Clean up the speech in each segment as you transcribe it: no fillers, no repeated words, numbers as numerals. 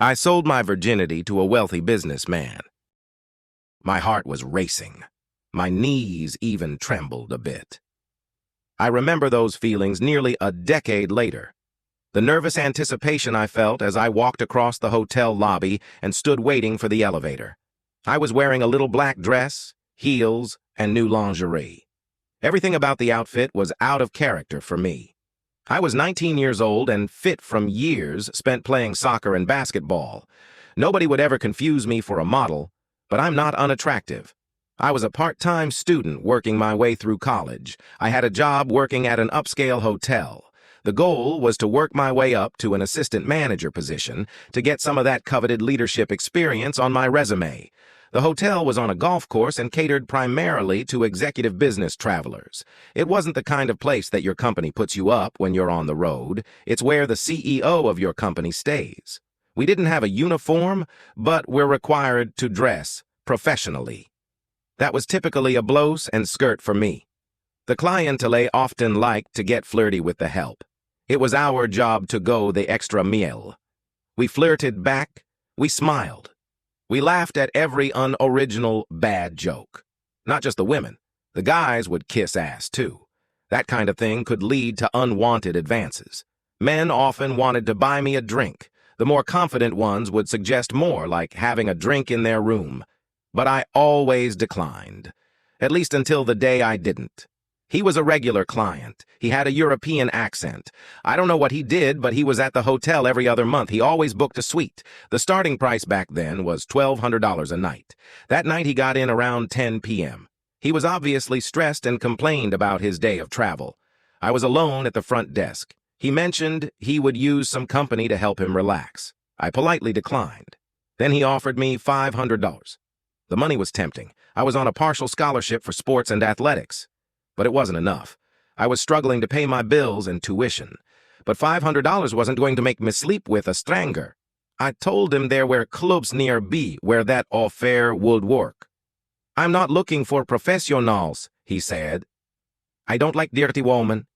I sold my virginity to a wealthy businessman. My heart was racing. My knees even trembled a bit. I remember those feelings nearly a decade later. The nervous anticipation I felt as I walked across the hotel lobby and stood waiting for the elevator. I was wearing a little black dress, heels, and new lingerie. Everything about the outfit was out of character for me. I was 19 years old and fit from years spent playing soccer and basketball. Nobody would ever confuse me for a model, but I'm not unattractive. I was a part-time student working my way through college. I had a job working at an upscale hotel. The goal was to work my way up to an assistant manager position to get some of that coveted leadership experience on my resume. The hotel was on a golf course and catered primarily to executive business travelers. It wasn't the kind of place that your company puts you up when you're on the road. It's where the CEO of your company stays. We didn't have a uniform, but we're required to dress professionally. That was typically a blouse and skirt for me. The clientele often liked to get flirty with the help. It was our job to go the extra mile. We flirted back, we smiled. We laughed at every unoriginal bad joke. Not just the women. The guys would kiss ass too. That kind of thing could lead to unwanted advances. Men often wanted to buy me a drink. The more confident ones would suggest more, like having a drink in their room. But I always declined. At least until the day I didn't. He was a regular client. He had a European accent. I don't know what he did, but he was at the hotel every other month. He always booked a suite. The starting price back then was $1,200 a night. That night he got in around 10 p.m. He was obviously stressed and complained about his day of travel. I was alone at the front desk. He mentioned he would use some company to help him relax. I politely declined. Then he offered me $500. The money was tempting. I was on a partial scholarship for sports and athletics. But it wasn't enough. I was struggling to pay my bills and tuition. But $500 wasn't going to make me sleep with a stranger. I told him there were clubs near B where that offer would work. I'm not looking for professionals, he said. I don't like dirty women.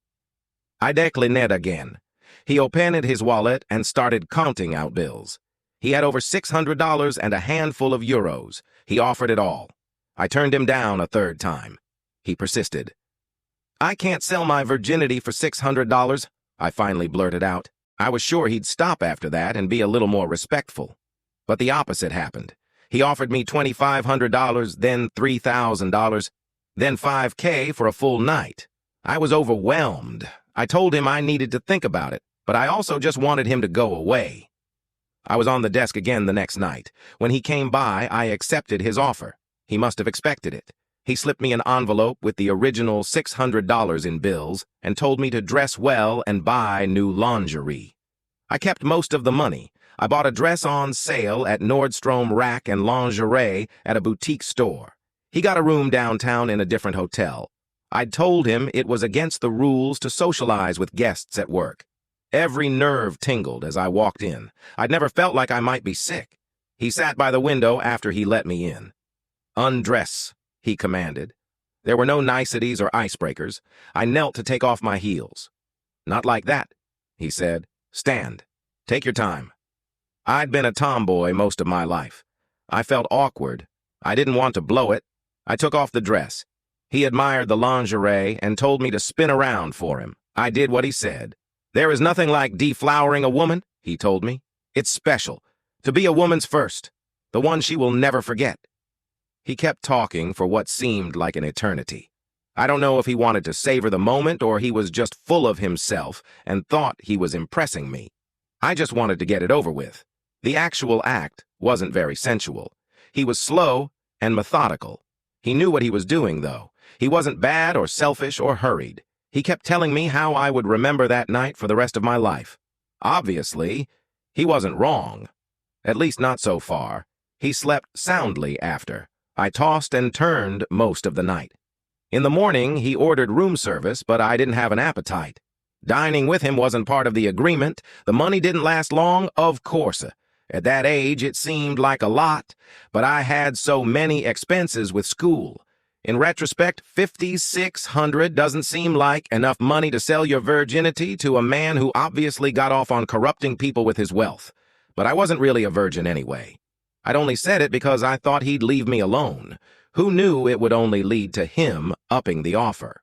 I declined again. He opened his wallet and started counting out bills. He had over $600 and a handful of euros. He offered it all. I turned him down a third time. He persisted. I can't sell my virginity for $600, I finally blurted out. I was sure he'd stop after that and be a little more respectful. But the opposite happened. He offered me $2,500, then $3,000, then $5,000 for a full night. I was overwhelmed. I told him I needed to think about it, but I also just wanted him to go away. I was on the desk again the next night. When he came by, I accepted his offer. He must have expected it. He slipped me an envelope with the original $600 in bills and told me to dress well and buy new lingerie. I kept most of the money. I bought a dress on sale at Nordstrom Rack and Lingerie at a boutique store. He got a room downtown in a different hotel. I'd told him it was against the rules to socialize with guests at work. Every nerve tingled as I walked in. I'd never felt like I might be sick. He sat by the window after he let me in. Undress, he commanded. There were no niceties or icebreakers. I knelt to take off my heels. Not like that, he said. Stand. Take your time. I'd been a tomboy most of my life. I felt awkward. I didn't want to blow it. I took off the dress. He admired the lingerie and told me to spin around for him. I did what he said. There is nothing like deflowering a woman, he told me. It's special. To be a woman's first. The one she will never forget. He kept talking for what seemed like an eternity. I don't know if he wanted to savor the moment or he was just full of himself and thought he was impressing me. I just wanted to get it over with. The actual act wasn't very sensual. He was slow and methodical. He knew what he was doing, though. He wasn't bad or selfish or hurried. He kept telling me how I would remember that night for the rest of my life. Obviously, he wasn't wrong. At least not so far. He slept soundly after. I tossed and turned most of the night. In the morning, he ordered room service, but I didn't have an appetite. Dining with him wasn't part of the agreement. The money didn't last long, of course. At that age, it seemed like a lot, but I had so many expenses with school. In retrospect, $5,600 doesn't seem like enough money to sell your virginity to a man who obviously got off on corrupting people with his wealth. But I wasn't really a virgin anyway. I'd only said it because I thought he'd leave me alone. Who knew it would only lead to him upping the offer?